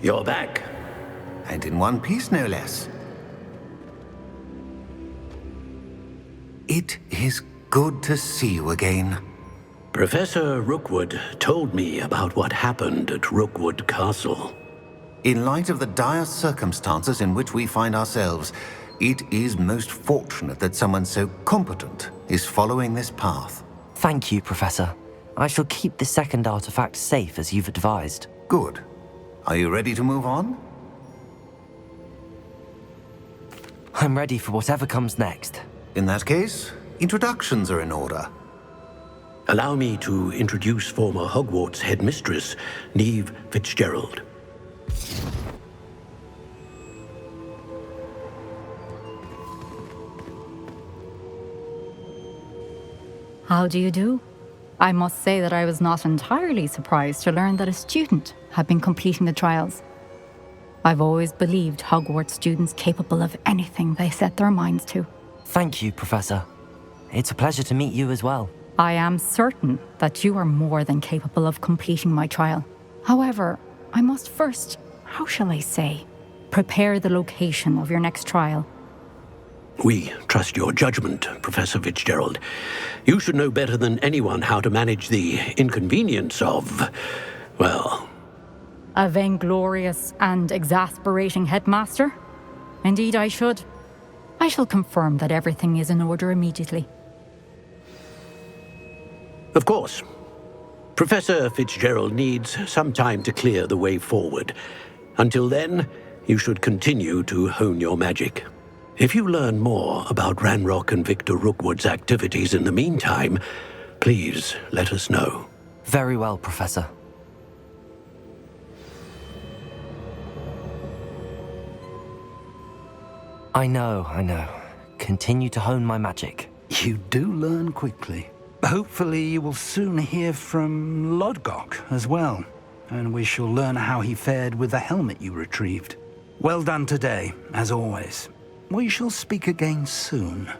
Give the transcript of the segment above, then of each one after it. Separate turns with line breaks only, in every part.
You're back.
And in one piece, no less. It is good to see you again.
Professor Rookwood told me about what happened at Rookwood Castle.
In light of the dire circumstances in which we find ourselves, it is most fortunate that someone so competent is following this path.
Thank you, Professor. I shall keep the second artifact safe as you've advised.
Good. Are you ready to move on?
I'm ready for whatever comes next.
In that case, introductions are in order.
Allow me to introduce former Hogwarts headmistress, Neve Fitzgerald.
How do you do? I must say that I was not entirely surprised to learn that a student had been completing the trials. I've always believed Hogwarts students capable of anything they set their minds to.
Thank you, Professor. It's a pleasure to meet you as well.
I am certain that you are more than capable of completing my trial. However, I must first, how shall I say, prepare the location of your next trial.
We trust your judgment, Professor Fitzgerald. You should know better than anyone how to manage the inconvenience of, well...
A vainglorious and exasperating headmaster? Indeed I should. I shall confirm that everything is in order immediately.
Of course. Professor Fitzgerald needs some time to clear the way forward. Until then, you should continue to hone your magic. If you learn more about Ranrock and Victor Rookwood's activities in the meantime, please let us know.
Very well, Professor. I know. Continue to hone my magic.
You do learn quickly. Hopefully you will soon hear from Lodgok as well, and we shall learn how he fared with the helmet you retrieved. Well done today, as always. We shall speak again soon.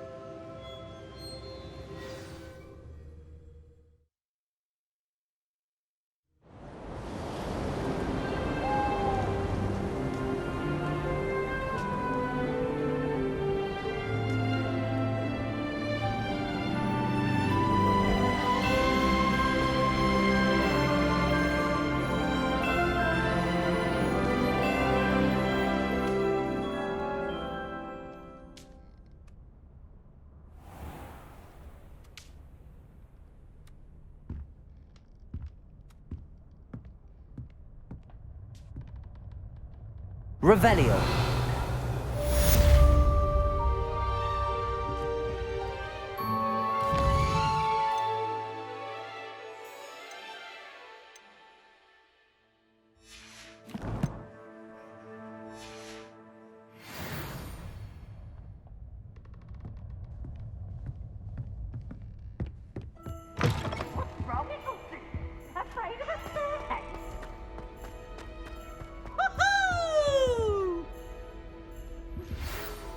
Revelio.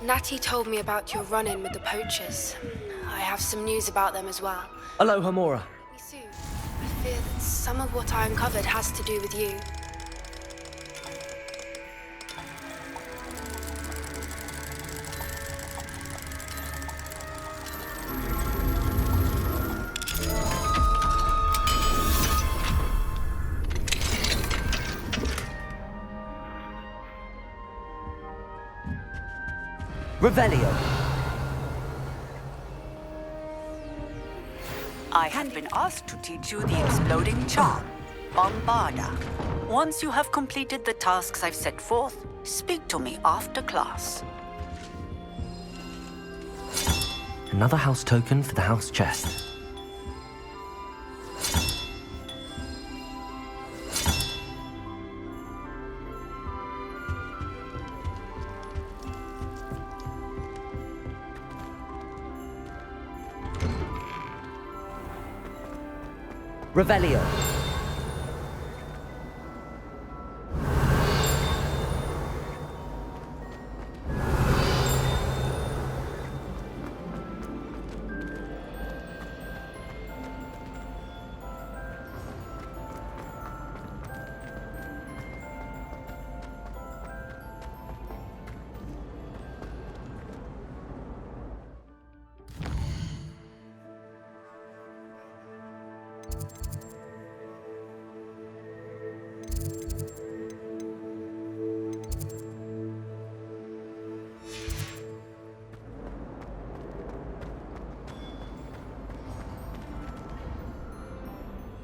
Natty told me about your run-in with the poachers. I have some news about them as well.
Aloha, Mora.
Me soon. I fear that some of what I uncovered has to do with you.
Revelio.
I have been asked to teach you the exploding charm, Bombarda. Once you have completed the tasks I've set forth, speak to me after class.
Another house token for the house chest. Revelio.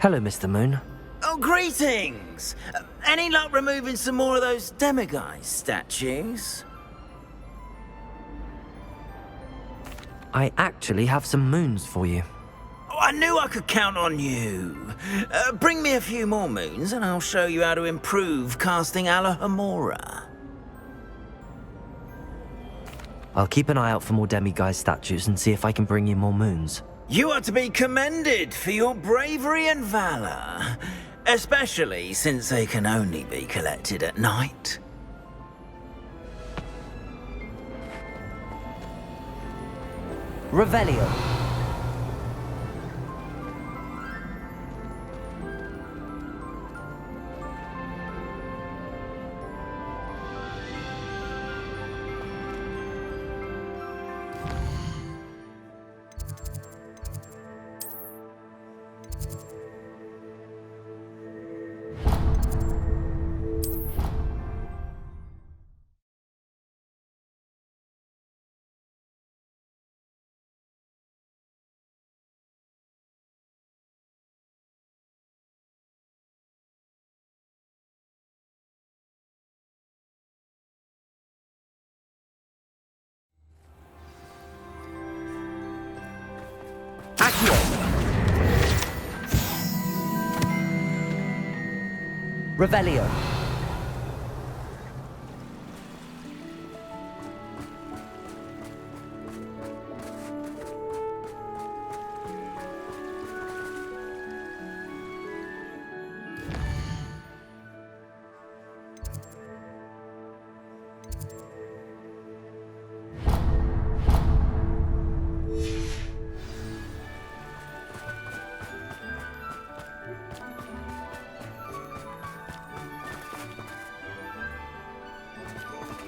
Hello, Mr. Moon.
Oh, greetings! Any luck removing some more of those demiguise statues?
I actually have some moons for you.
Oh, I knew I could count on you. Bring me a few more moons and I'll show you how to improve casting Alohomora.
I'll keep an eye out for more demiguise statues and see if I can bring you more moons.
You are to be commended for your bravery and valor, especially since they can only be collected at night.
Revelio. Accio. Revelio.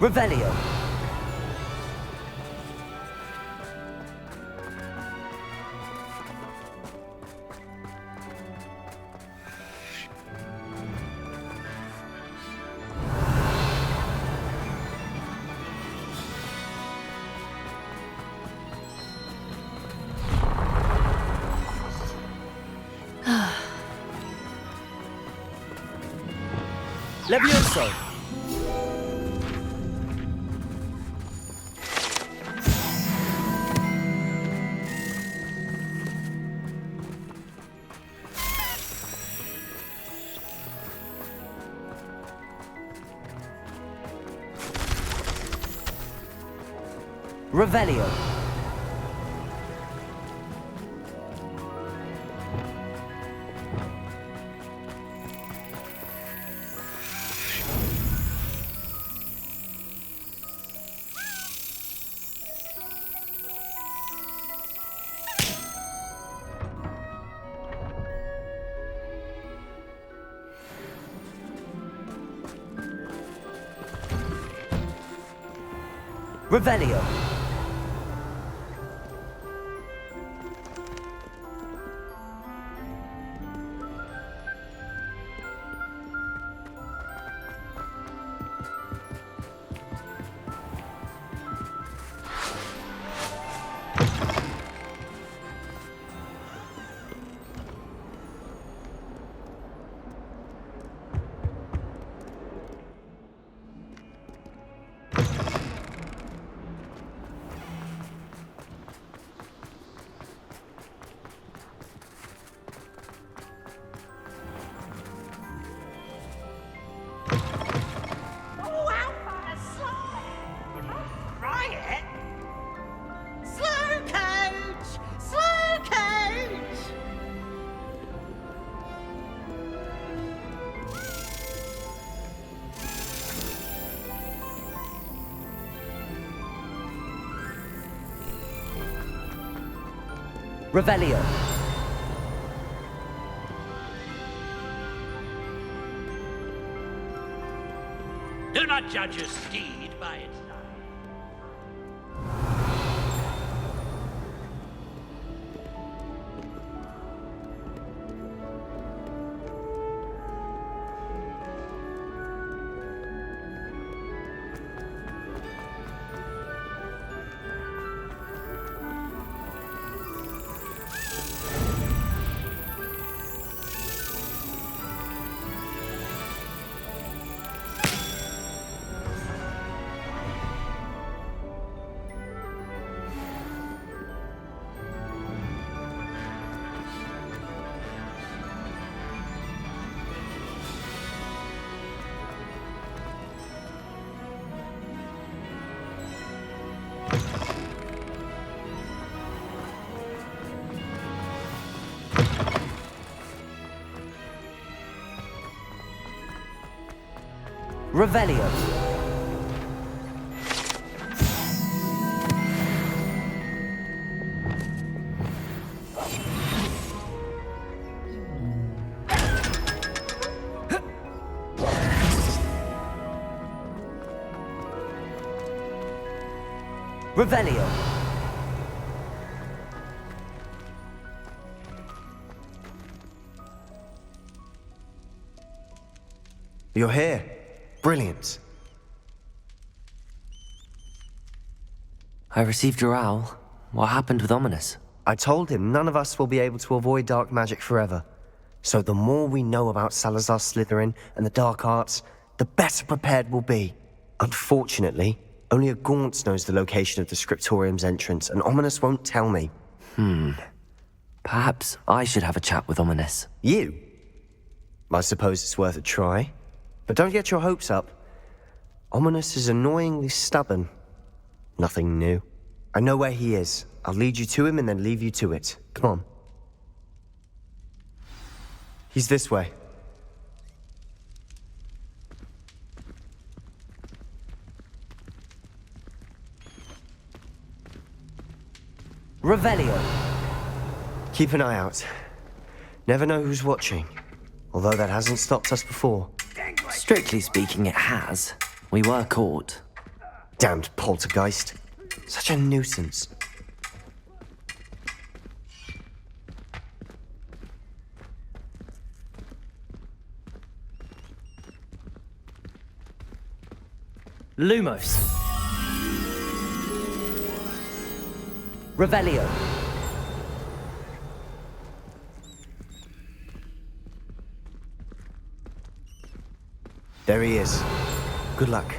Revelio. Levioso. Revelio. Revelio. Revelio.
Do not judge a steed by its size.
Revelio. Revelio.
You're here. Brilliant.
I received your owl. What happened with Ominous?
I told him none of us will be able to avoid dark magic forever. So the more we know about Salazar Slytherin and the dark arts, the better prepared we'll be. Unfortunately, only a Gaunt knows the location of the Scriptorium's entrance, and Ominous won't tell me.
Perhaps I should have a chat with Ominous.
You? I suppose it's worth a try. But don't get your hopes up. Ominous is annoyingly stubborn. Nothing new. I know where he is. I'll lead you to him and then leave you to it. Come on. He's this way.
Revelio.
Keep an eye out. Never know who's watching. Although that hasn't stopped us before.
Strictly speaking, it has. We were caught.
Damned poltergeist. Such a nuisance.
Lumos. Revelio.
There he is. Good luck.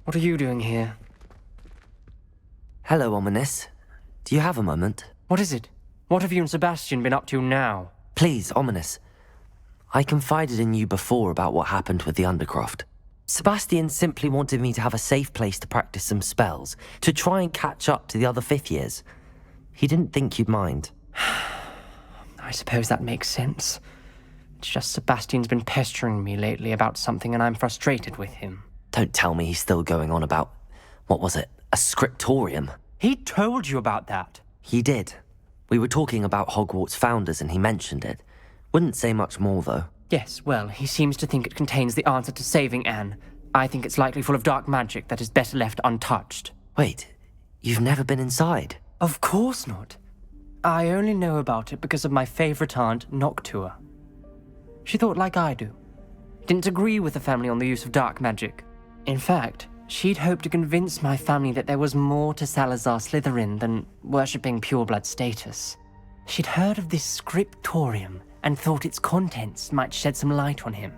What are you doing here?
Hello, Ominous. Do you have a moment?
What is it? What have you and Sebastian been up to now?
Please, Ominous. I confided in you before about what happened with the Undercroft. Sebastian simply wanted me to have a safe place to practice some spells, to try and catch up to the other fifth years. He didn't think you'd mind.
I suppose that makes sense. It's just Sebastian's been pestering me lately about something and I'm frustrated with him.
Don't tell me he's still going on about, what was it, a scriptorium?
He told you about that.
He did. We were talking about Hogwarts founders and he mentioned it. Wouldn't say much more, though.
Yes, well, he seems to think it contains the answer to saving Anne. I think it's likely full of dark magic that is better left untouched.
Wait, you've never been inside?
Of course not. I only know about it because of my favorite aunt, Noctua. She thought like I do. Didn't agree with the family on the use of dark magic. In fact, she'd hoped to convince my family that there was more to Salazar Slytherin than worshipping pureblood status. She'd heard of this scriptorium and thought its contents might shed some light on him.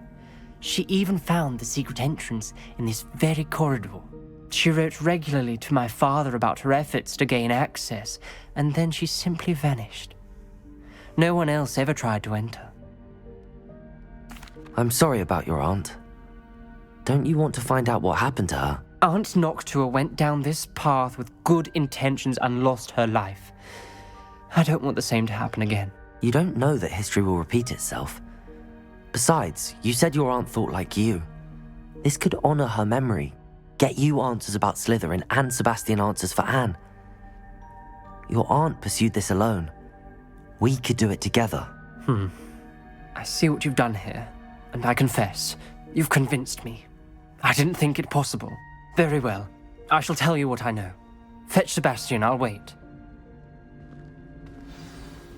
She even found the secret entrance in this very corridor. She wrote regularly to my father about her efforts to gain access, and then she simply vanished. No one else ever tried to enter.
I'm sorry about your aunt. Don't you want to find out what happened to her?
Aunt Noctua went down this path with good intentions and lost her life. I don't want the same to happen again.
You don't know that history will repeat itself. Besides, you said your aunt thought like you. This could honor her memory, get you answers about Slytherin and Sebastian answers for Anne. Your aunt pursued this alone. We could do it together.
I see what you've done here, and I confess, you've convinced me. I didn't think it possible. Very well. I shall tell you what I know. Fetch Sebastian, I'll wait.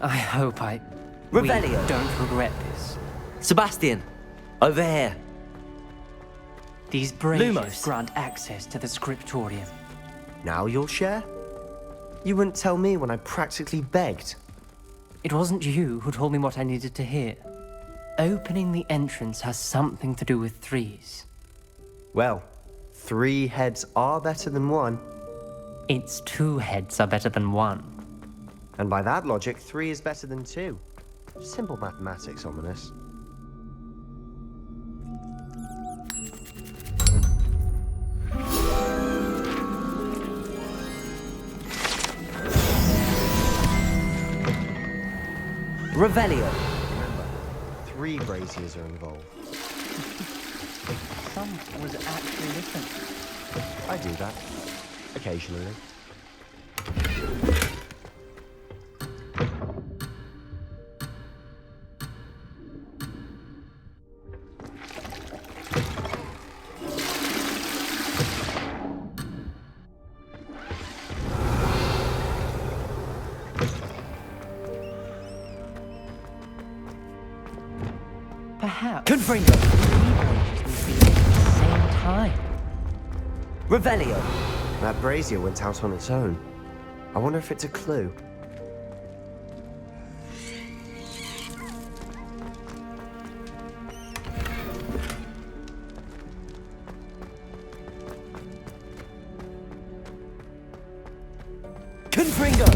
I hope we
Revelio.
don't regret this.
Sebastian, over here.
These braziers
Lumos.
grant access to the scriptorium.
Now you'll share? You wouldn't tell me when I practically begged.
It wasn't you who told me what I needed to hear. Opening the entrance has something to do with threes.
Well, 3 heads are better than 1.
Its 2 heads are better than 1.
And by that logic, 3 is better than 2. Simple mathematics, Ominous.
Revelio.
Remember, 3 braziers are involved.
Some was actually listening.
I do that. Occasionally.
Perhaps.
Confringo.
3 branches need to be lit at the same time.
Revelio.
That brazier went out on its own. I wonder if it's a clue.
Confringo.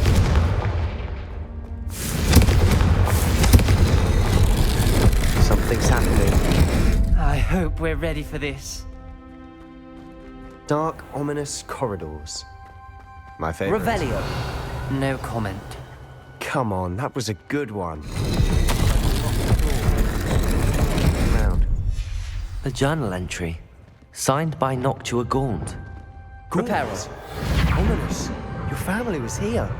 Something's happening.
I hope we're ready for this.
Dark, ominous corridors. My favorite.
Revelio.
No comment.
Come on, that was a good one. Round.
A journal entry. Signed by Noctua Gaunt.
Ghouls. Ominous. Your family was here.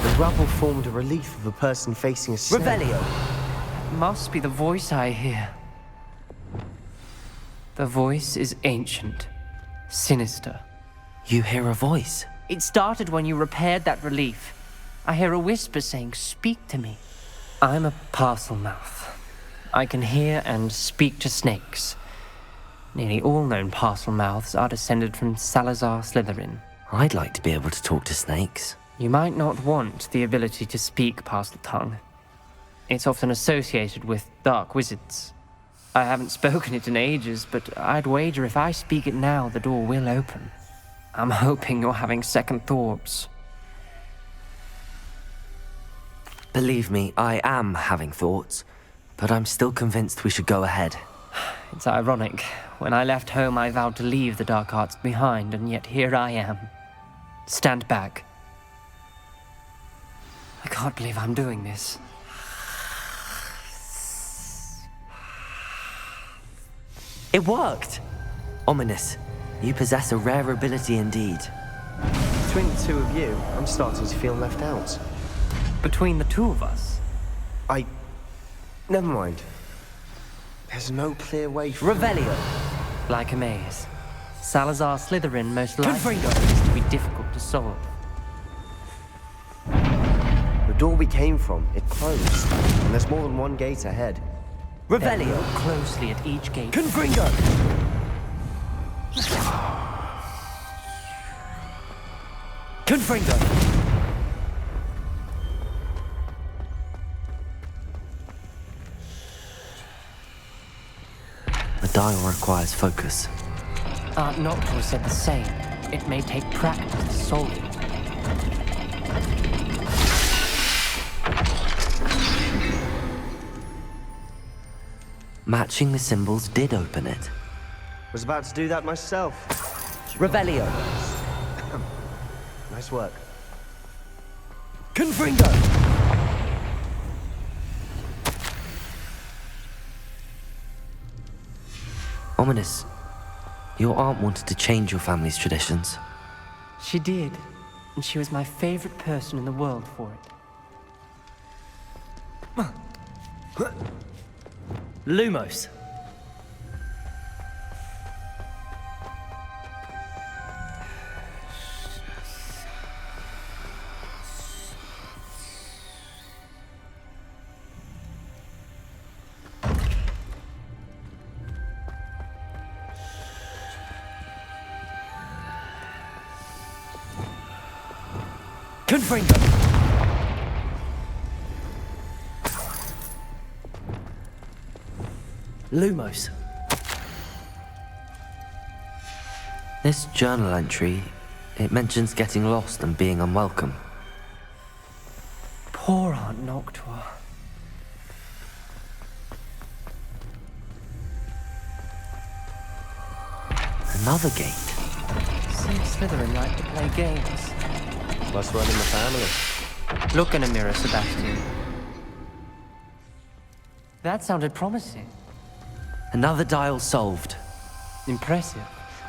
The rubble formed a relief of a person facing a snake.
Revelio.
Must be the voice I hear. The voice is ancient, sinister.
You hear a voice.
It started when you repaired that relief. I hear a whisper saying, "Speak to me." I'm a parcel mouth. I can hear and speak to snakes. Nearly all known parcel mouths are descended from Salazar Slytherin.
I'd like to be able to talk to snakes.
You might not want the ability to speak parcel tongue. It's often associated with dark wizards. I haven't spoken it in ages, but I'd wager if I speak it now, the door will open. I'm hoping you're having second thoughts.
Believe me, I am having thoughts, but I'm still convinced we should go ahead.
It's ironic. When I left home, I vowed to leave the dark arts behind, and yet here I am. Stand back. I can't believe I'm doing this.
It worked! Ominous, you possess a rare ability indeed.
Between the 2 of you, I'm starting to feel left out.
Between the 2 of us?
Never mind. There's no clear way for...
Revelio.
Like a maze. Salazar Slytherin most likely is to be difficult to solve.
The door we came from, it closed. And there's more than one gate ahead.
Revelio.
Look closely at each gate.
Confringo. Confringo. The dial requires focus.
Aunt Noctua said the same. It may take practice to solve it.
Matching the symbols did open it.
Was about to do that myself.
Revelio.
Nice work.
Confringo. Ominous, your aunt wanted to change your family's traditions.
She did, and she was my favorite person in the world for it.
Lumos. Confringo. Lumos. This journal entry, it mentions getting lost and being unwelcome.
Poor Aunt Noctua.
Another gate.
Seems Slytherin like to play games.
Must run in the family.
Look in a mirror, Sebastian. That sounded promising.
Another dial solved.
Impressive.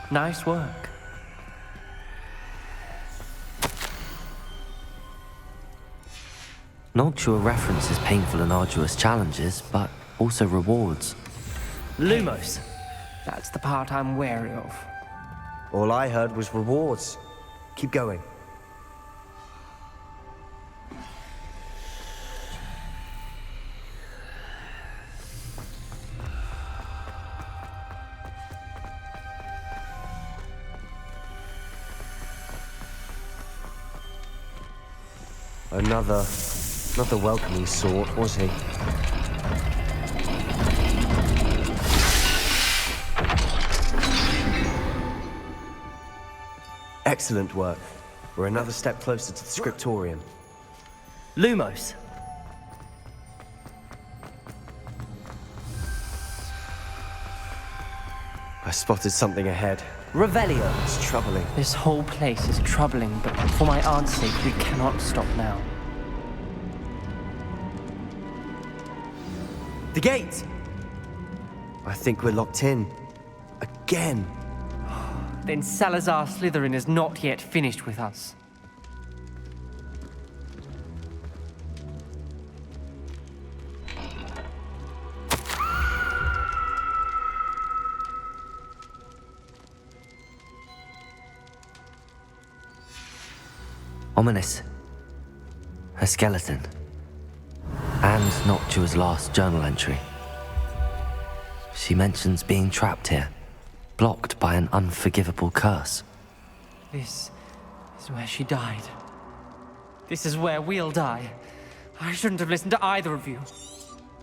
Nice work.
Noctua references painful and arduous challenges, but also rewards.
Lumos. That's the part I'm wary of.
All I heard was rewards. Keep going. Not the welcoming sort, was he? Excellent work. We're another step closer to the scriptorium.
Lumos.
I spotted something ahead.
Revelio.
It's troubling.
This whole place is troubling, but for my aunt's sake, we cannot stop now.
The gate! I think we're locked in. Again.
Then Salazar Slytherin is not yet finished with us.
Ominous. A skeleton. And Noctua's last journal entry. She mentions being trapped here, blocked by an unforgivable curse.
This is where she died. This is where we'll die. I shouldn't have listened to either of you.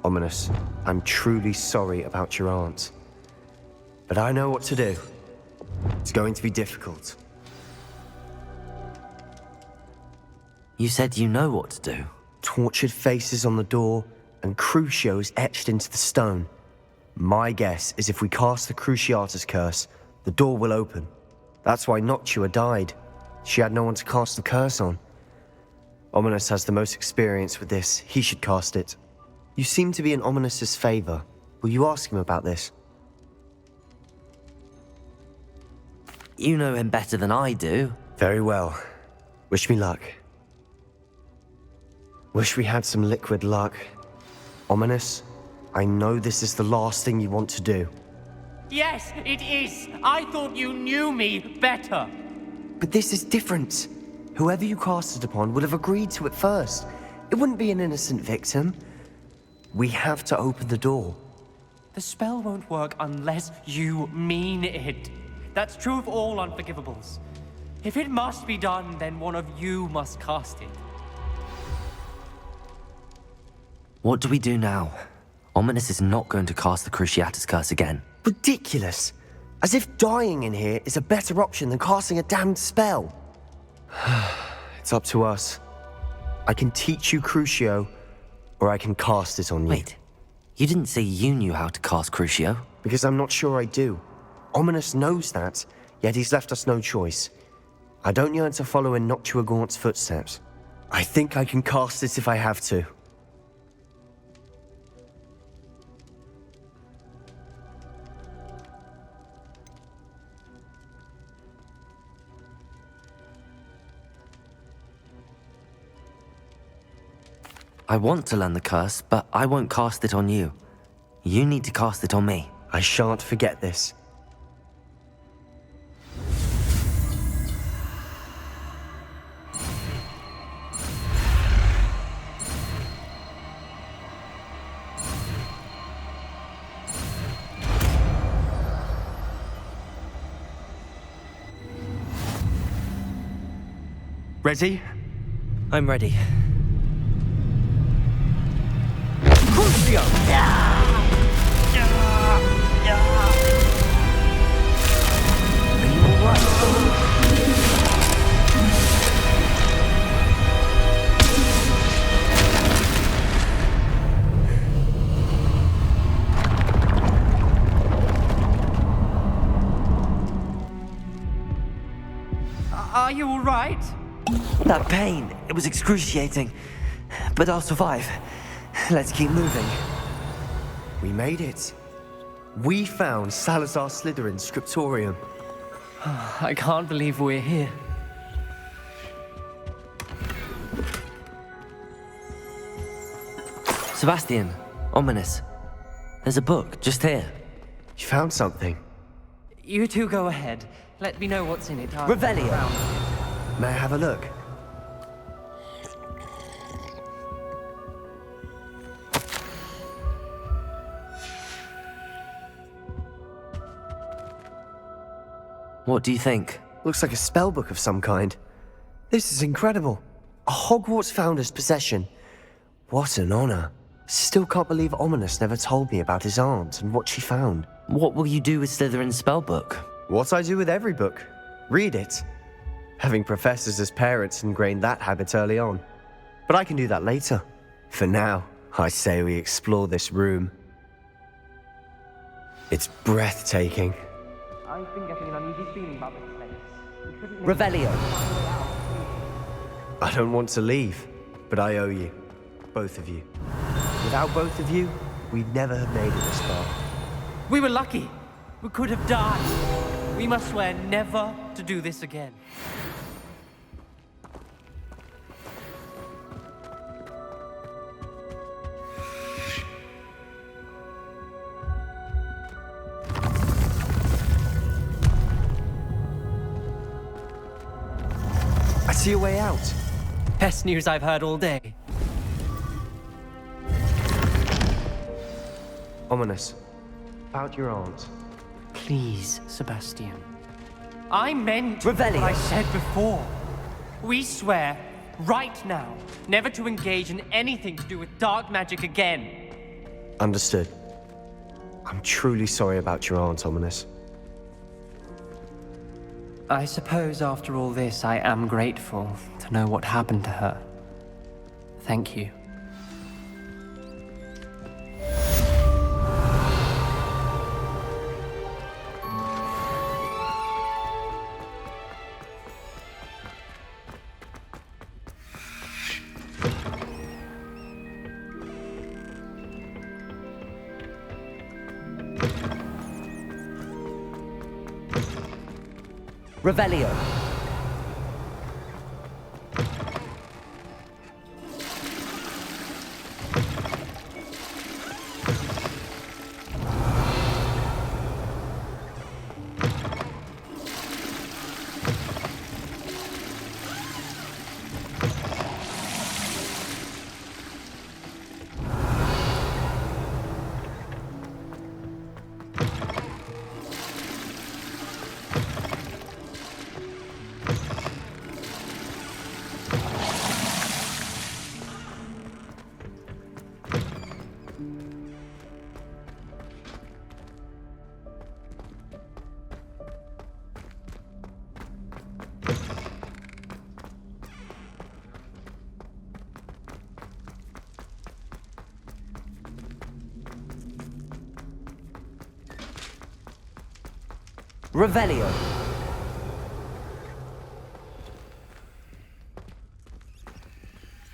Ominous, I'm truly sorry about your aunt. But I know what to do. It's going to be difficult.
You said you know what to do.
Tortured faces on the door and Crucios etched into the stone. My guess is if we cast the Cruciatus curse, the door will open. That's why Noctua died. She had no one to cast the curse on. Ominous has the most experience with this. He should cast it. You seem to be in Ominous's favor. Will you ask him about this?
You know him better than I do.
Very well. Wish me luck. Wish we had some liquid luck. Ominous, I know this is the last thing you want to do.
Yes, it is. I thought you knew me better.
But this is different. Whoever you cast it upon would have agreed to it first. It wouldn't be an innocent victim. We have to open the door.
The spell won't work unless you mean it. That's true of all unforgivables. If it must be done, then one of you must cast it.
What do we do now? Ominous is not going to cast the Cruciatus curse again.
Ridiculous. As if dying in here is a better option than casting a damned spell. It's up to us. I can teach you Crucio, or I can cast it on you.
Wait, you didn't say you knew how to cast Crucio?
Because I'm not sure I do. Ominous knows that, yet he's left us no choice. I don't yearn to follow in Noctua Gaunt's footsteps. I think I can cast it if I have to.
I want to learn the curse, but I won't cast it on you. You need to cast it on me.
I shan't forget this. Ready?
I'm ready.
Crucio! Are you alright?
That pain, it was excruciating. But I'll survive. Let's keep moving.
We made it. We found Salazar Slytherin's scriptorium.
I can't believe we're here.
Sebastian, ominous. There's a book just here.
You found something.
You two go ahead. Let me know what's in it.
Revelio.
May I have a look?
What do you think?
Looks like a spellbook of some kind. This is incredible. A Hogwarts founder's possession. What an honor. Still can't believe Ominous never told me about his aunt and what she found.
What will you do with Slytherin's spellbook?
What I do with every book. Read it. Having professors as parents ingrained that habit early on. But I can do that later. For now, I say we explore this room. It's breathtaking.
I've been getting an uneasy feeling about this place.
Revelio.
I don't want to leave, but I owe you. Both of you. Without both of you, we'd never have made it this far.
We were lucky. We could have died. We must swear never to do this again.
I see a way out.
Best news I've heard all day.
Ominous. About your aunt.
Please, Sebastian. I meant
Revelio.
what I said before. We swear, right now, never to engage in anything to do with dark magic again.
Understood. I'm truly sorry about your aunt, Ominous.
I suppose after all this, I am grateful to know what happened to her. Thank you.
Revelio. Revelio.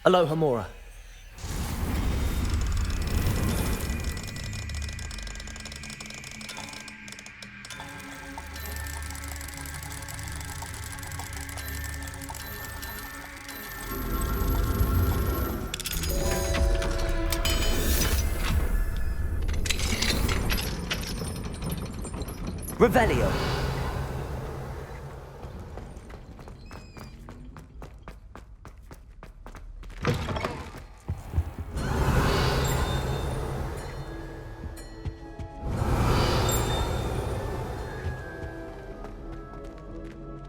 Aloha Mora. Revelio.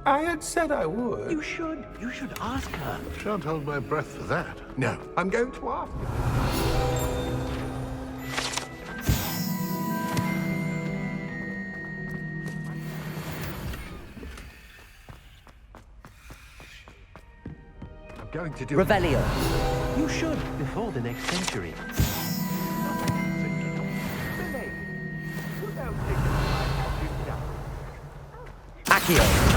I had said I would.
You should ask her.
Shan't hold my breath for that. No, I'm going to ask her. I'm going to do
Revelio.
You should, before the next century.
Accio.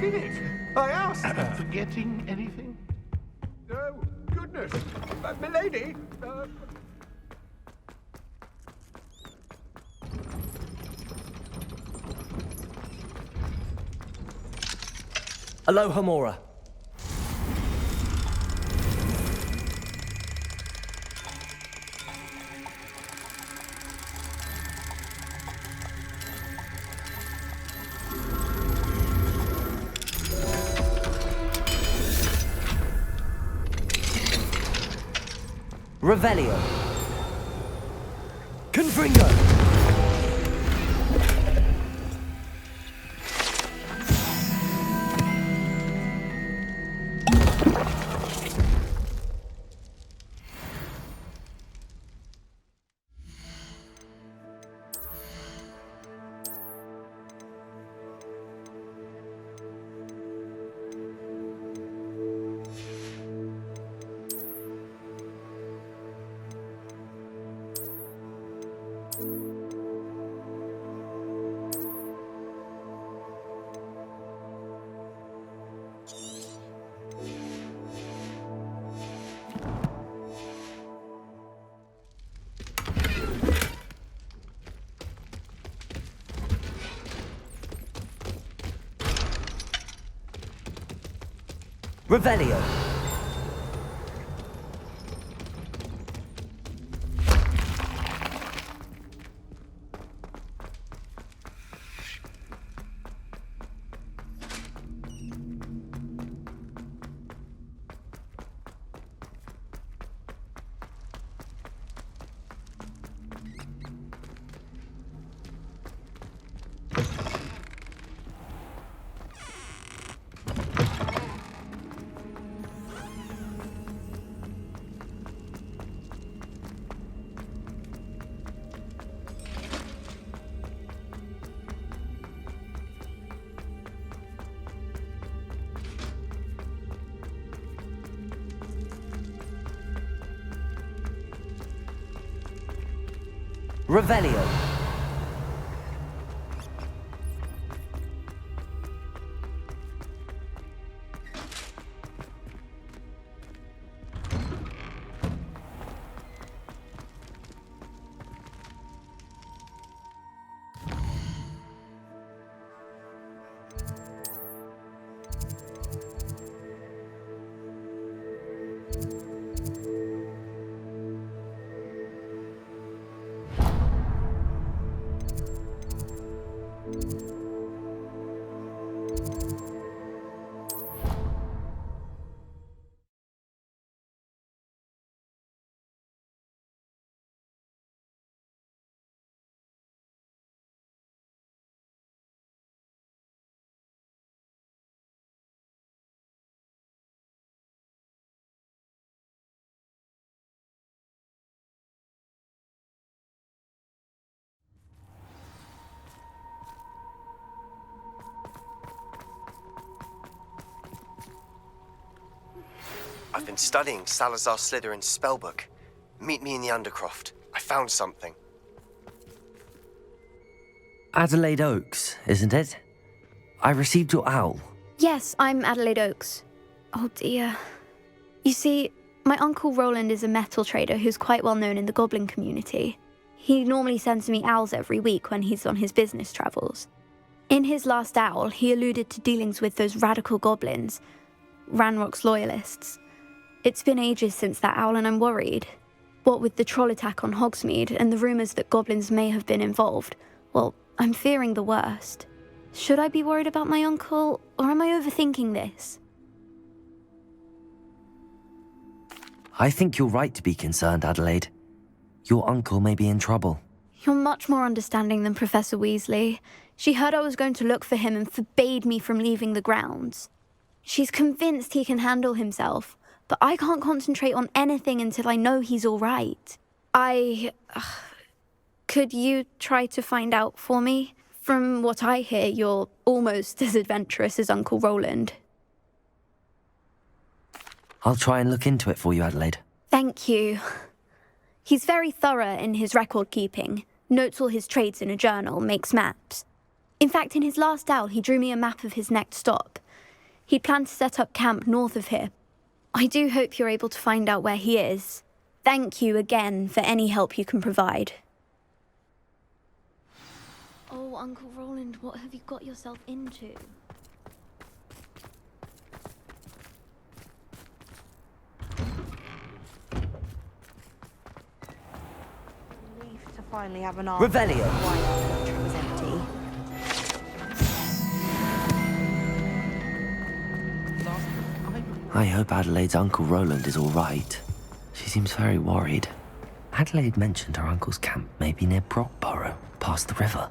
in it. I asked. Forgetting anything? Oh, goodness. Milady.
Aloha Mora. Revelio. Confringo. Revelio. Revelio. I've been studying Salazar Slytherin's spellbook. Meet me in the Undercroft. I found something.
Adelaide Oaks, isn't it? I received your owl.
Yes, I'm Adelaide Oaks. Oh dear. You see, my Uncle Roland is a metal trader who's quite well known in the goblin community. He normally sends me owls every week when he's on his business travels. In his last owl, he alluded to dealings with those radical goblins, Ranrock's loyalists. It's been ages since that owl and I'm worried. What with the troll attack on Hogsmeade and the rumours that goblins may have been involved, well, I'm fearing the worst. Should I be worried about my uncle, or am I overthinking this?
I think you're right to be concerned, Adelaide. Your uncle may be in trouble.
You're much more understanding than Professor Weasley. She heard I was going to look for him and forbade me from leaving the grounds. She's convinced he can handle himself, but I can't concentrate on anything until I know he's all right. Could you try to find out for me? From what I hear, you're almost as adventurous as Uncle Roland.
I'll try and look into it for you, Adelaide.
Thank you. He's very thorough in his record keeping, notes all his trades in a journal, makes maps. In fact, in his last owl, he drew me a map of his next stop. He'd planned to set up camp north of here. I do hope you're able to find out where he is. Thank you again for any help you can provide. Oh, Uncle Roland, what have you got yourself into?
Relief to finally have an
Revelio.
Why it was empty.
I hope Adelaide's Uncle Roland is all right. She seems very worried. Adelaide mentioned her uncle's camp may be near Brockborough, past the river.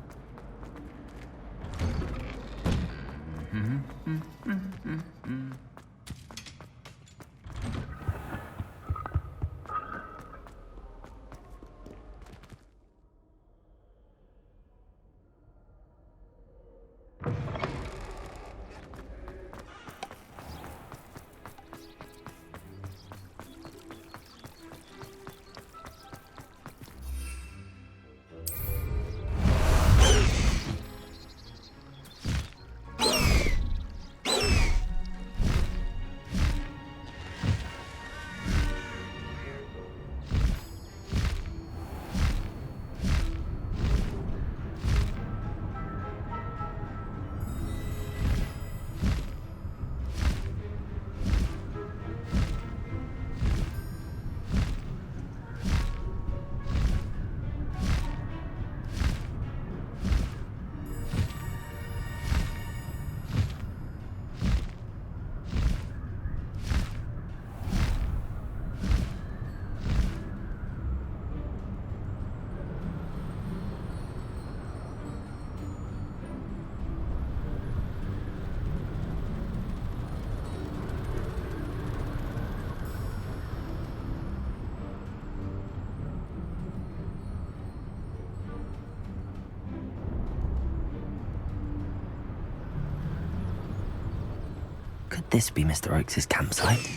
Could this be Mr. Oakes' campsite?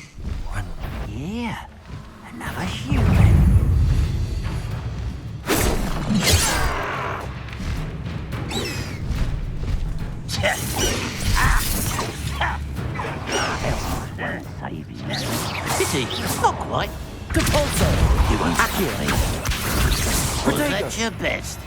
Yeah, another human.
Pity, not quite.
Depulso!
You won't accurate me. Well,
Protego.
that's your best.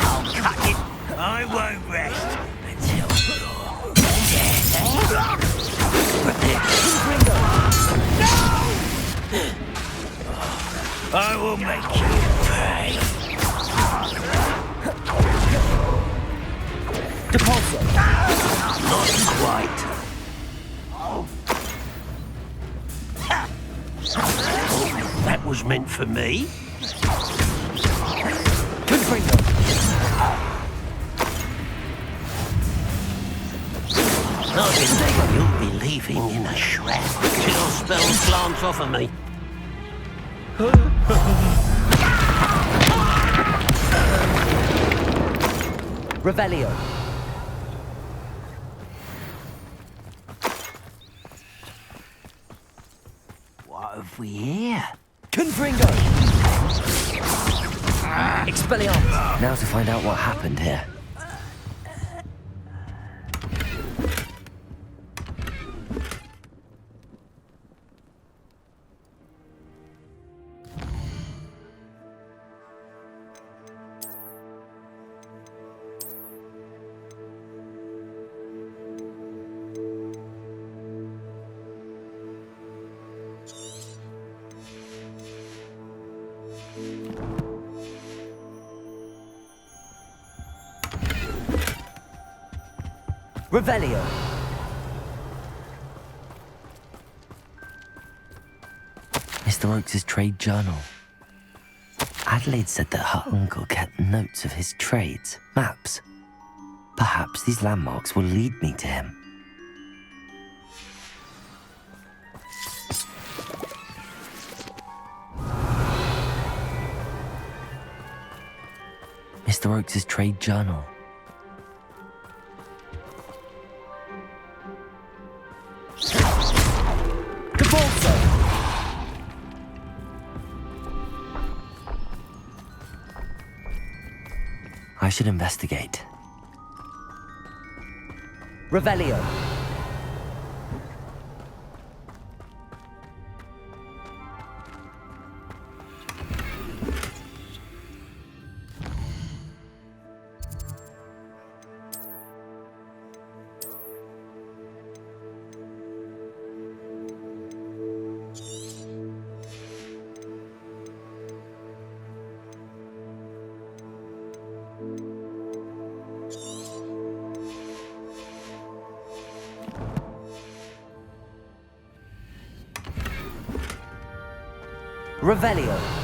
I'll cut it. I won't rest until you're dead. I will make you pay.
Depulso!
Not quite. That was meant for me.
Confringo!
You'll be leaving in a shroud till spells glance off of me.
Revelio!
What have we here?
Confringo! Expelliarmus! Now to find out what happened here. Revelio! Mr. Oakes' trade journal. Adelaide said that her uncle kept notes of his trades, maps. Perhaps these landmarks will lead me to him. Mr. Oakes' trade journal. I should investigate. Revelio. Revelio.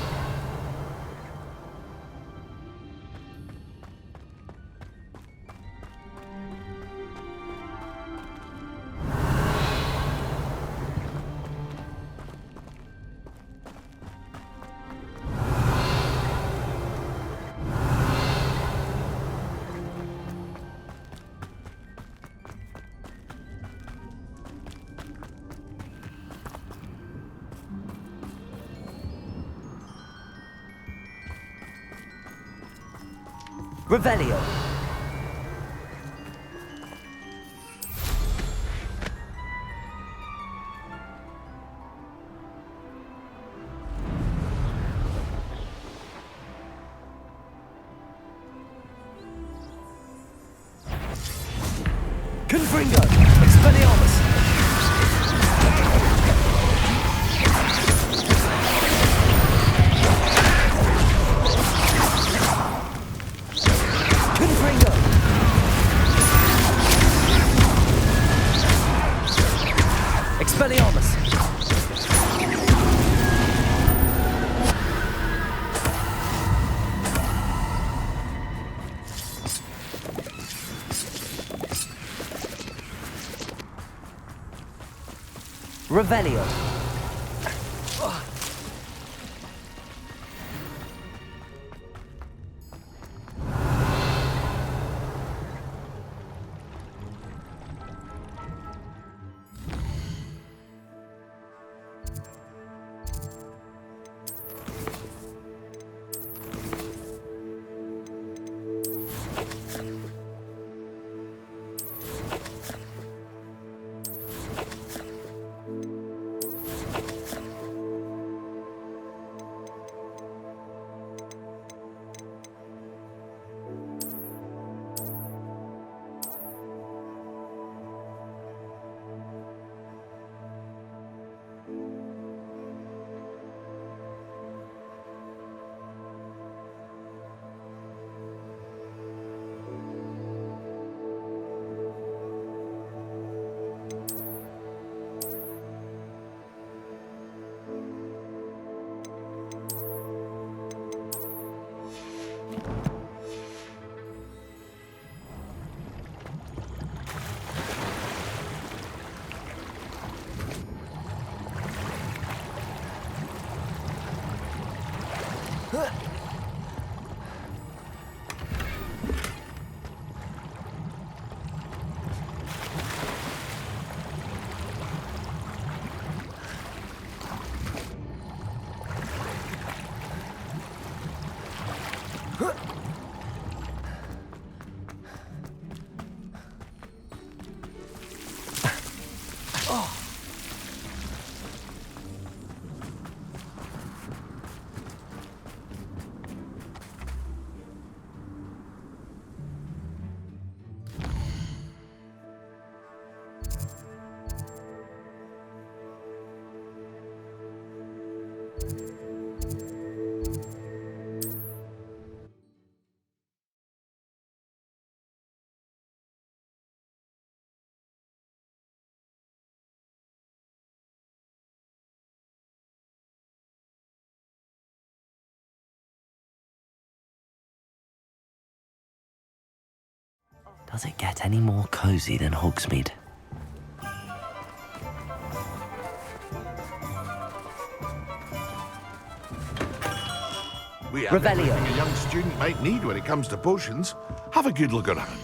Revelio. Confringo. Expelliarmus. Expelliarmus! Revelio! Does it get any more cozy than Hogsmeade?
We have
Revelio.
everything a young student might need when it comes to potions. Have a good look around.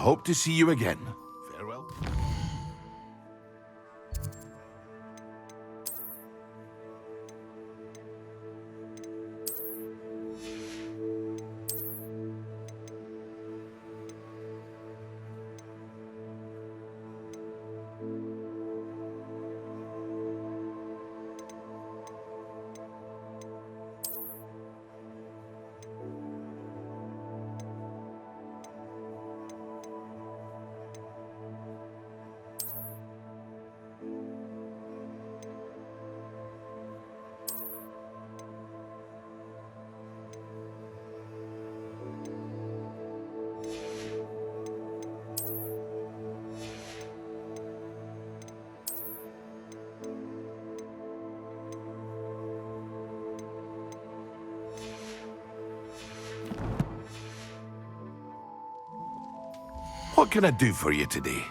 hope to see you again. Farewell. What can I do for you today?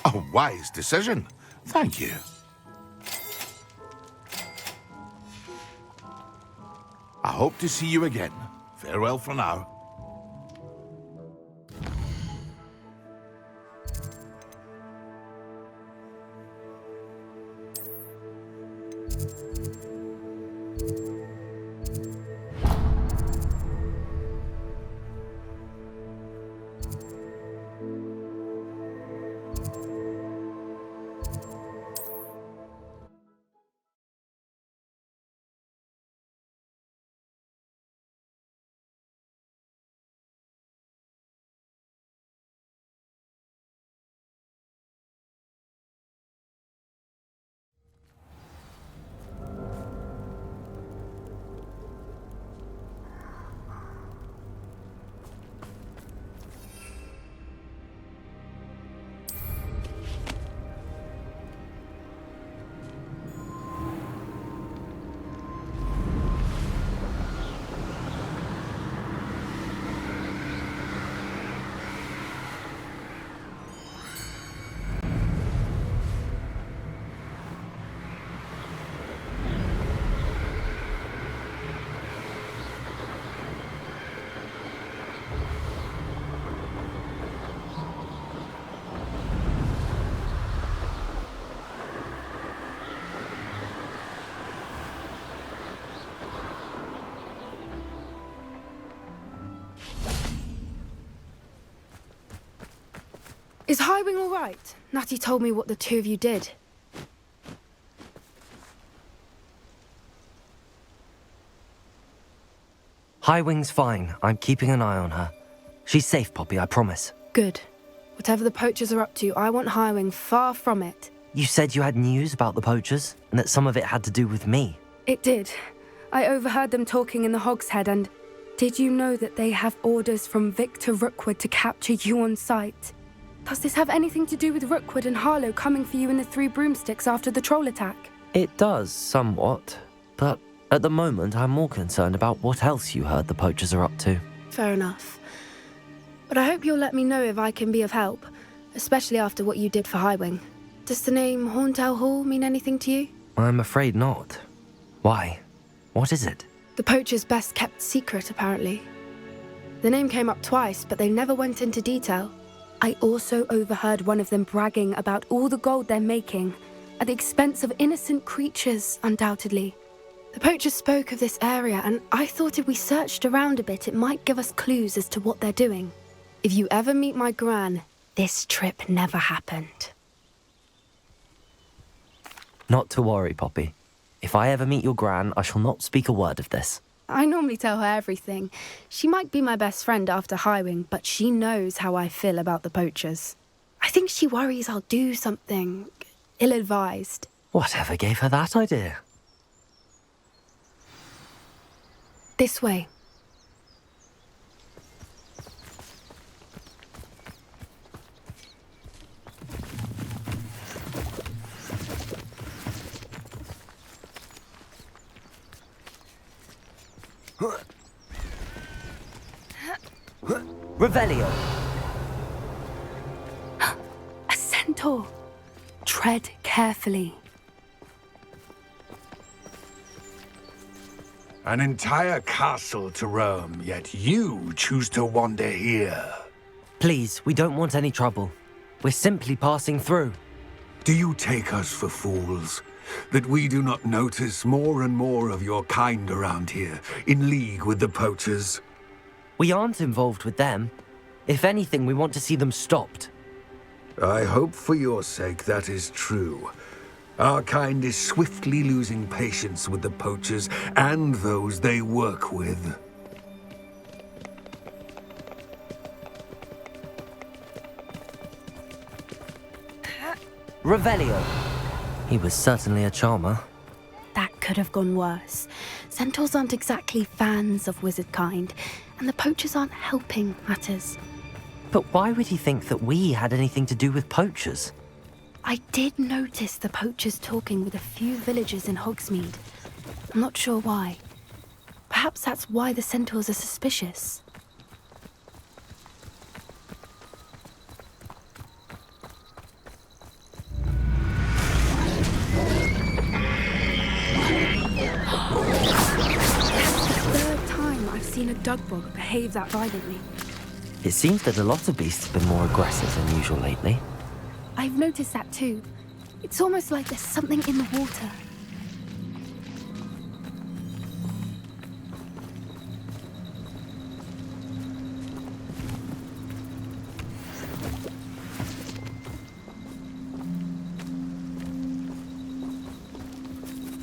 A wise decision. Thank you. I hope to see you again. Farewell for now.
Is Highwing all right? Natty told me what the two of you did.
Highwing's fine. I'm keeping an eye on her. She's safe, Poppy, I promise.
Good. Whatever the poachers are up to, I want Highwing far from it.
You said you had news about the poachers, and that some of it had to do with me.
It did. I overheard them talking in the Hogshead, and did you know that they have orders from Victor Rookwood to capture you on sight? Does this have anything to do with Rookwood and Harlow coming for you in the Three Broomsticks after the troll attack?
It does, somewhat. But at the moment, I'm more concerned about what else you heard the poachers are up to.
Fair enough. But I hope you'll let me know if I can be of help, especially after what you did for Highwing. Does the name Horntail Hall mean anything to you?
I'm afraid not. Why? What is it?
The poachers' best kept secret, apparently. The name came up twice, but they never went into detail. I also overheard one of them bragging about all the gold they're making, at the expense of innocent creatures, undoubtedly. The poachers spoke of this area, and I thought if we searched around a bit, it might give us clues as to what they're doing. If you ever meet my gran, this trip never happened.
Not to worry, Poppy. If I ever meet your gran, I shall not speak a word of this.
I normally tell her everything. She might be my best friend after Highwing, but she knows how I feel about the poachers. I think she worries I'll do something ill-advised.
Whatever gave her that idea?
This way.
Revelio!
A centaur! Tread carefully.
An entire castle to roam, yet you choose to wander here.
Please, we don't want any trouble. We're simply passing through.
Do you take us for fools? That we do not notice more and more of your kind around here, in league with the poachers?
We aren't involved with them. If anything, we want to see them stopped.
I hope for your sake that is true. Our kind is swiftly losing patience with the poachers and those they work with.
Revelio! He was certainly a charmer.
That could have gone worse. Centaurs aren't exactly fans of wizard kind, and the poachers aren't helping matters.
But why would he think that we had anything to do with poachers?
I did notice the poachers talking with a few villagers in Hogsmeade. I'm not sure why. Perhaps that's why the centaurs are suspicious. Third time I've seen a dugbog behave that violently.
It seems that a lot of beasts have been more aggressive than usual lately.
I've noticed that too. It's almost like there's something in the water.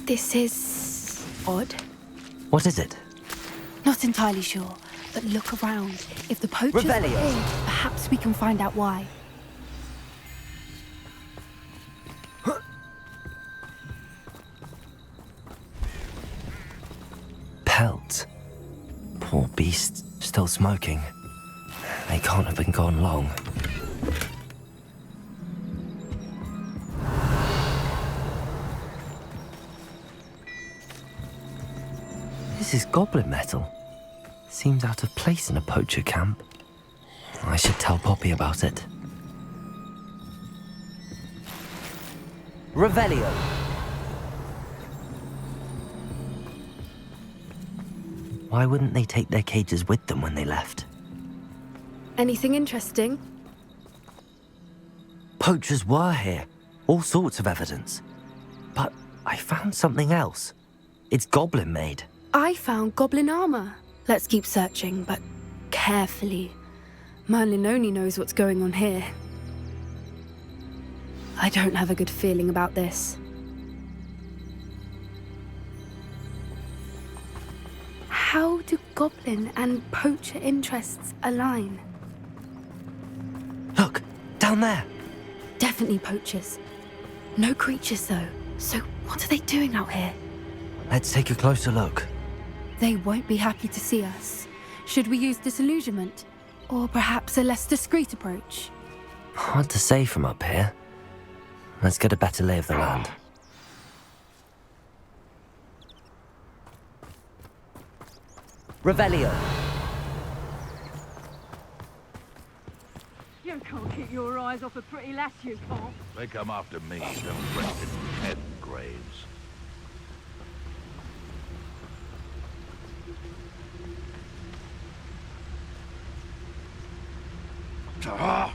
This is odd.
What is it?
Not entirely sure, but look around. If the poachers are
Revelio.
here, perhaps we can find out why.
Pelt. Poor beast, still smoking. They can't have been gone long. This is goblin metal. Seems out of place in a poacher camp. I should tell Poppy about it. Revelio! Why wouldn't they take their cages with them when they left?
Anything interesting?
Poachers were here. All sorts of evidence. But I found something else. It's goblin made.
I found goblin armor. Let's keep searching, but carefully. Merlin only knows what's going on here. I don't have a good feeling about this. How do goblin and poacher interests align?
Look, down there.
Definitely poachers. No creatures, though. So what are they doing out here?
Let's take a closer look.
They won't be happy to see us. Should we use disillusionment? Or perhaps a less discreet approach?
Hard to say from up here. Let's get a better lay of the land. Revelio.
You can't keep your eyes off a pretty lass, you can't.
They come after me, don't rest in 10 graves. Ah!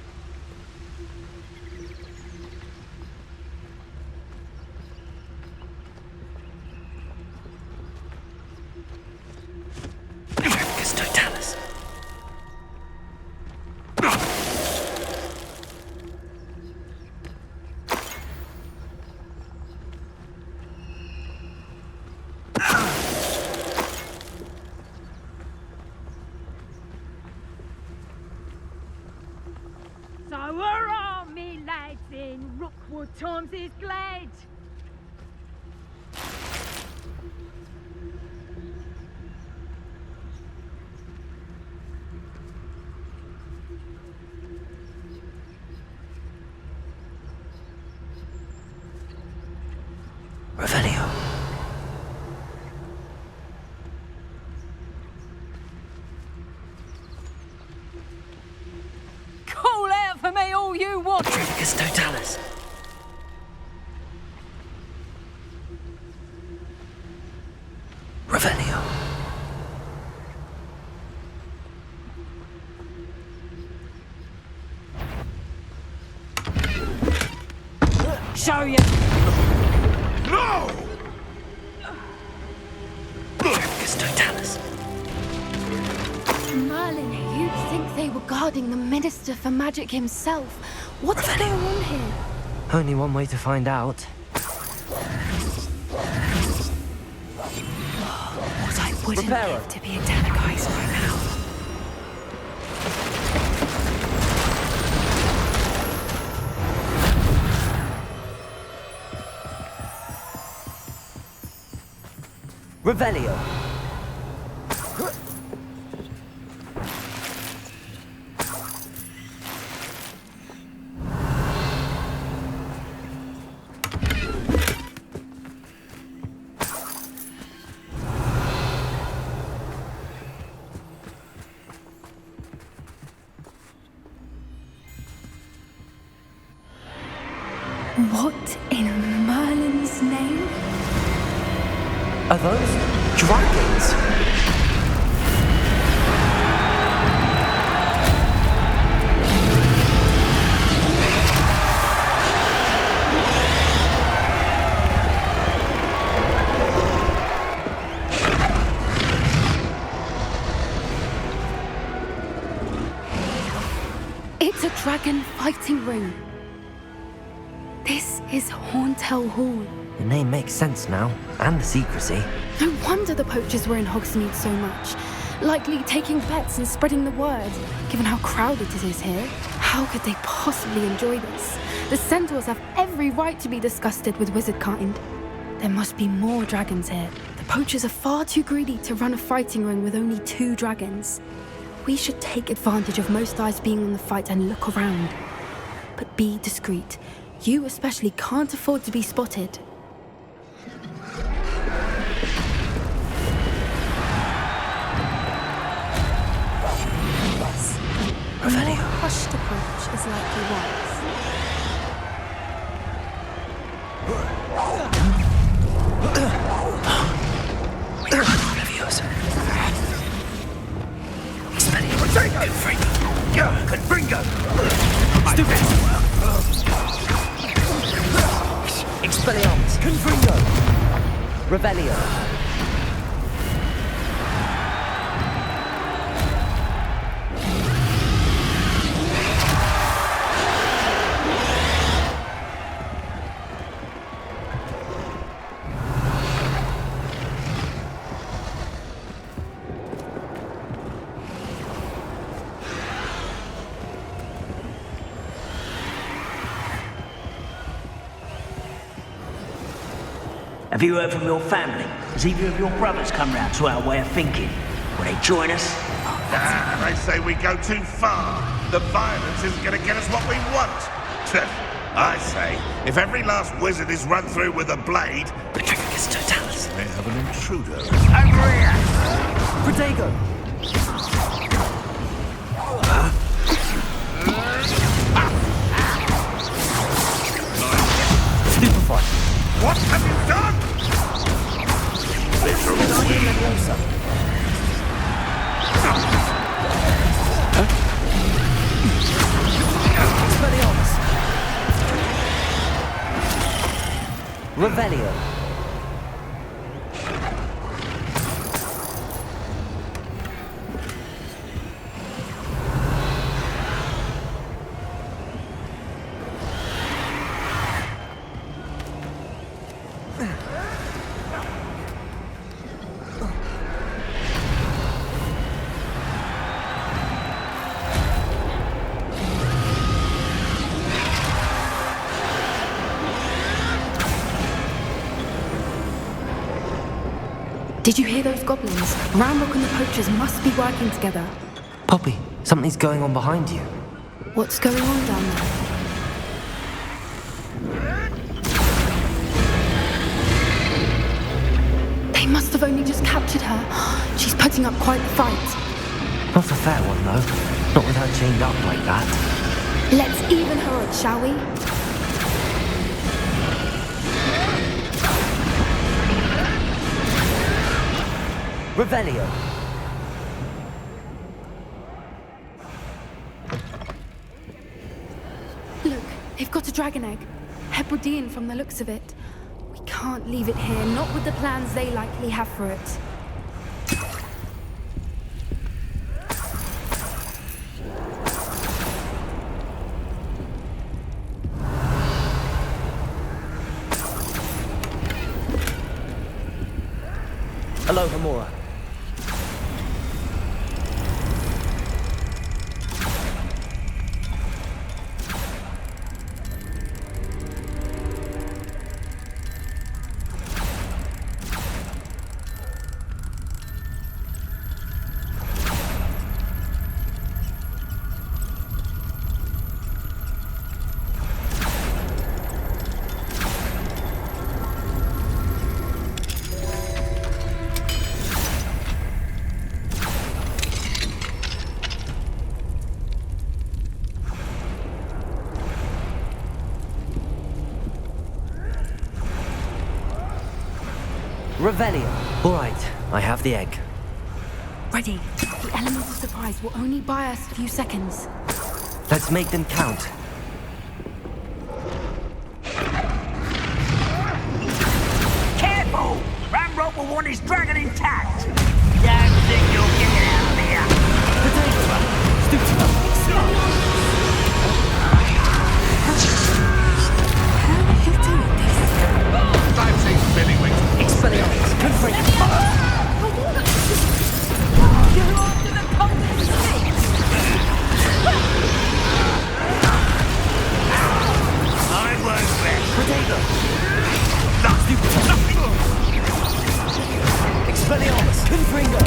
So hurrah, me lads, in Rookwood times is glad.
Revelio.
me all you want.
Tricus totalis. Revelio.
Show you.
No!
Tricus totalis.
Merlin, you'd think they were guarding the Minister for Magic himself. What's going on here?
Only one way to find out.
What I wouldn't
Reparo.
give to be a Tenagai's right now.
Revelio.
What in Merlin's name?
Are those dragons?
It's a dragon fighting ring. This is Horntail Hall.
The name makes sense now, and the secrecy.
No wonder the poachers were in Hogsmeade so much. Likely taking bets and spreading the word, given how crowded it is here. How could they possibly enjoy this? The centaurs have every right to be disgusted with wizard kind. There must be more dragons here. The poachers are far too greedy to run a fighting ring with only 2 dragons. We should take advantage of most eyes being on the fight and look around. But be discreet. You especially can't afford to be spotted.
Yes. A
Revelio.
more hushed approach is likely wise.
Leviosa. Expelliarmus.
Confringo!
Stupid! Expelliarmus.
Confringo!
Revelio.
Have you heard from your family? Has either of your brothers come round to our way of thinking? Will they join us?
They say we go too far. The violence isn't going to get us what we want. I say, if every last wizard is run through with a blade...
Tricus totalis.
We have an intruder.
Over here!
Protego! Stupefy!
What have you done?
Expelliarmus. Revelio.
Did you hear those goblins? Ramrock and the poachers must be working together.
Poppy, something's going on behind you.
What's going on down there? They must have only just captured her. She's putting up quite the fight.
Not a fair one, though. Not with her chained up like that.
Let's even her up, shall we?
Revelio.
Look, they've got a dragon egg. Hebridean from the looks of it. We can't leave it here, not with the plans they likely have for it.
Hello, Hamura. Revelio. All right, I have the egg.
Ready. The element of surprise will only buy us a few seconds.
Let's make them count.
Careful! Ramrod will want his dragon intact! Don't think you'll get it out of here!
I've seen spinning wings.
Expelliarmus, confront.
You're after the coldest sticks!
I won't rest.
Potato.
Nothing.
Expelliarmus, confringo.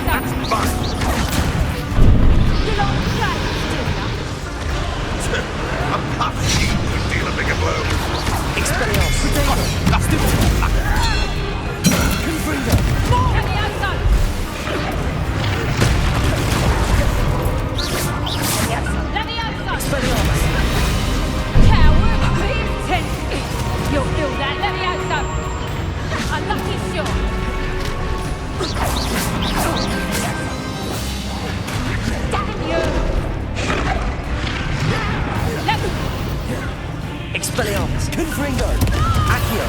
That's fine.
You like dragons, do you?
A puff sheep could deal a bigger blow.
Expelliarmus, potato. Confringo.
Levioso! Yes, Levioso!
Expelliarmus.
Coward, impotent! You'll feel that, Levioso! Unlucky shot! Damn you!
Expelliarmus, confringo. Accio.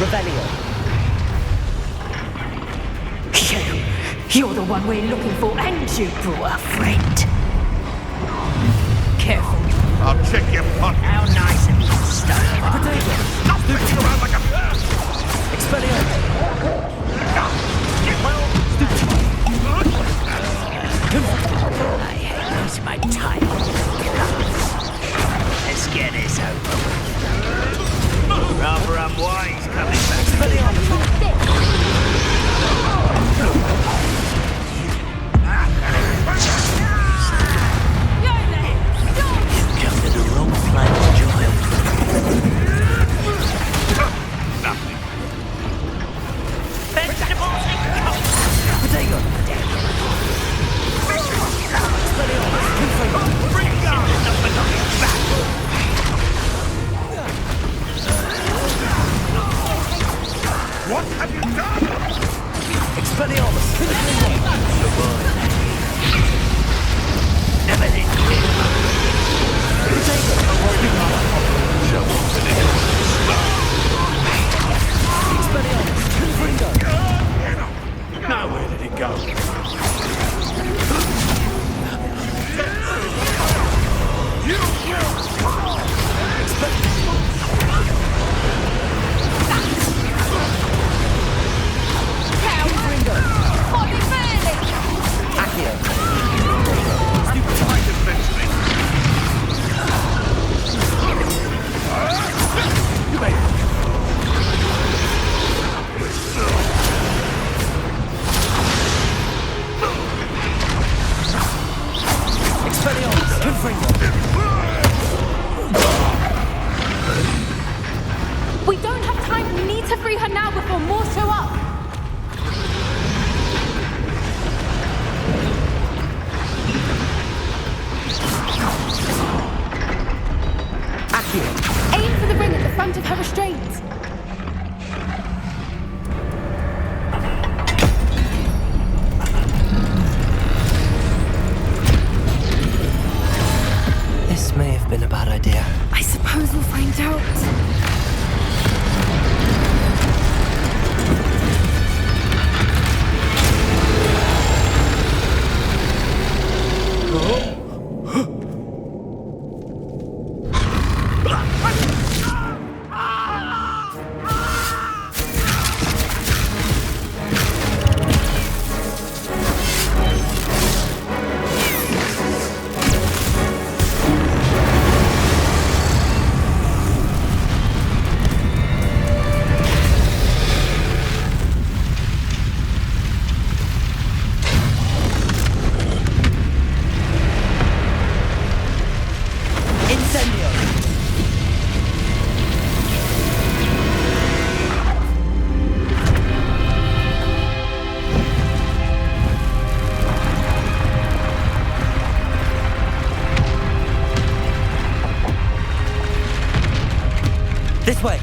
Revelio.
You're the one we're looking for, and you brought a friend. Careful.
I'll check your pocket.
How nice of you, Stone.
Potato.
Stop messing around like a...
Expelliarmus.
I hate losing my time. Let's get this over with. Rather unwise coming back. Come to the wrong place, child.
Nothing.
Vegetables and cold.
Potato.
Bring it on. Nothing on his back.
What have you done?
Expelliarmus.
Never did quit.
Expelliarmus. Confringo.
Now where did it go? You will fall!
Confringo.
Bobby Bailey!
Accio.
Right eventually. You made it.
to free her now before more show up! Aim for the ring at the front of her restraints.
This may have been a bad idea.
I suppose we'll find out.
This way!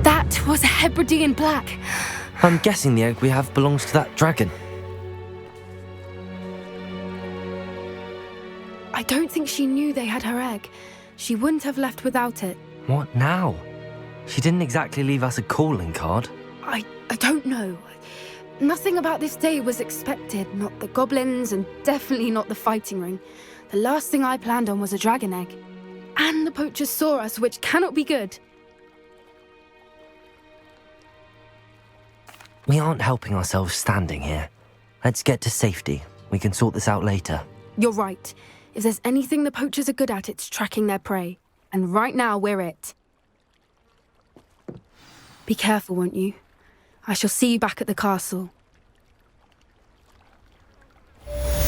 That was a Hebridean black.
I'm guessing the egg we have belongs to that dragon.
I don't think she knew they had her egg. She wouldn't have left without it.
What now? She didn't exactly leave us a calling card.
I don't know. Nothing about this day was expected. Not the goblins, and definitely not the fighting ring. The last thing I planned on was a dragon egg. And the poachers saw us, which cannot be good.
We aren't helping ourselves standing here. Let's get to safety. We can sort this out later.
You're right. If there's anything the poachers are good at, it's tracking their prey. And right now, we're it. Be careful, won't you? I shall see you back at the castle.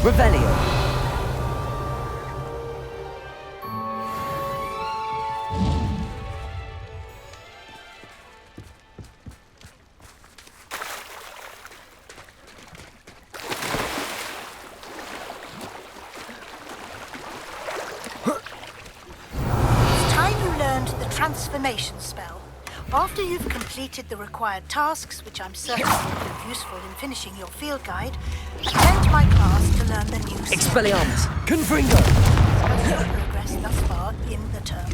Revelio!
Transformation spell. After you've completed the required tasks, which I'm certain will prove useful in finishing your field guide, attend my class to learn the new skill.
Expelliarmus! Confringo!
Discuss your progress thus far in the term.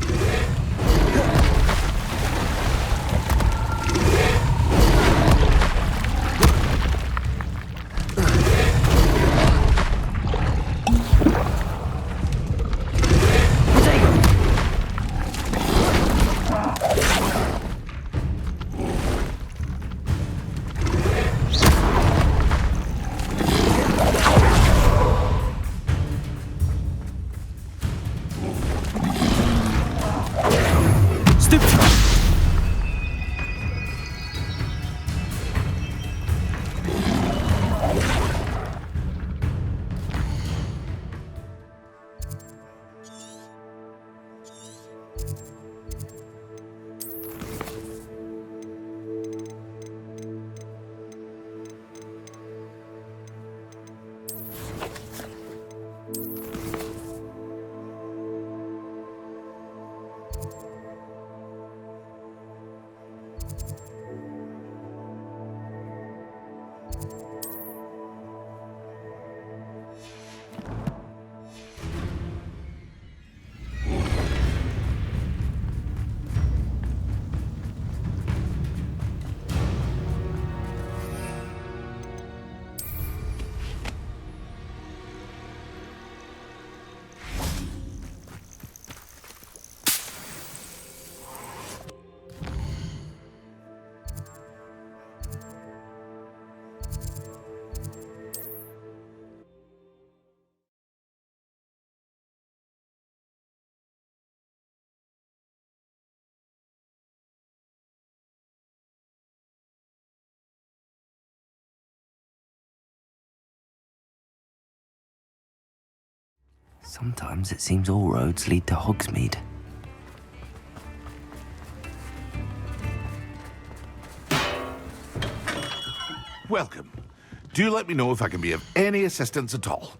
Sometimes it seems all roads lead to Hogsmeade.
Welcome. Do let me know if I can be of any assistance at all.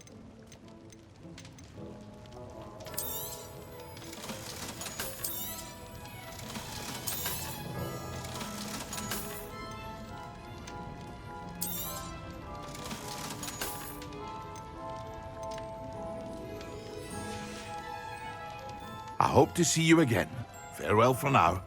I hope to see you again. Farewell for now.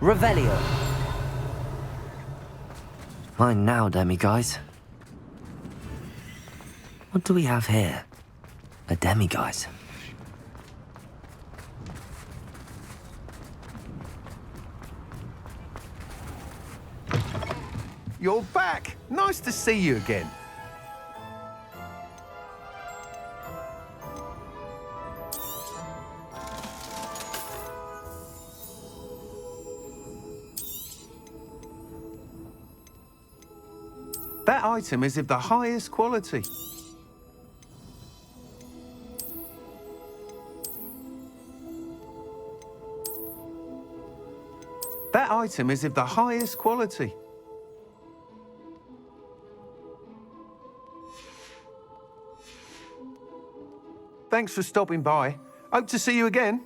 Revelio. Fine now, demiguise. What do we have here? A demiguise.
You're back! Nice to see you again. That item is of the highest quality. That item is of the highest quality. Thanks for stopping by. Hope to see you again.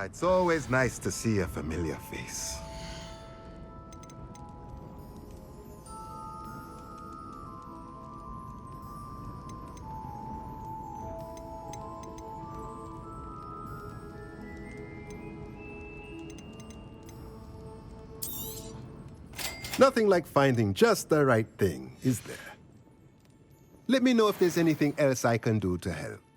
It's always nice to see a familiar face. Nothing like finding just the right thing, is there? Let me know if there's anything else I can do to help.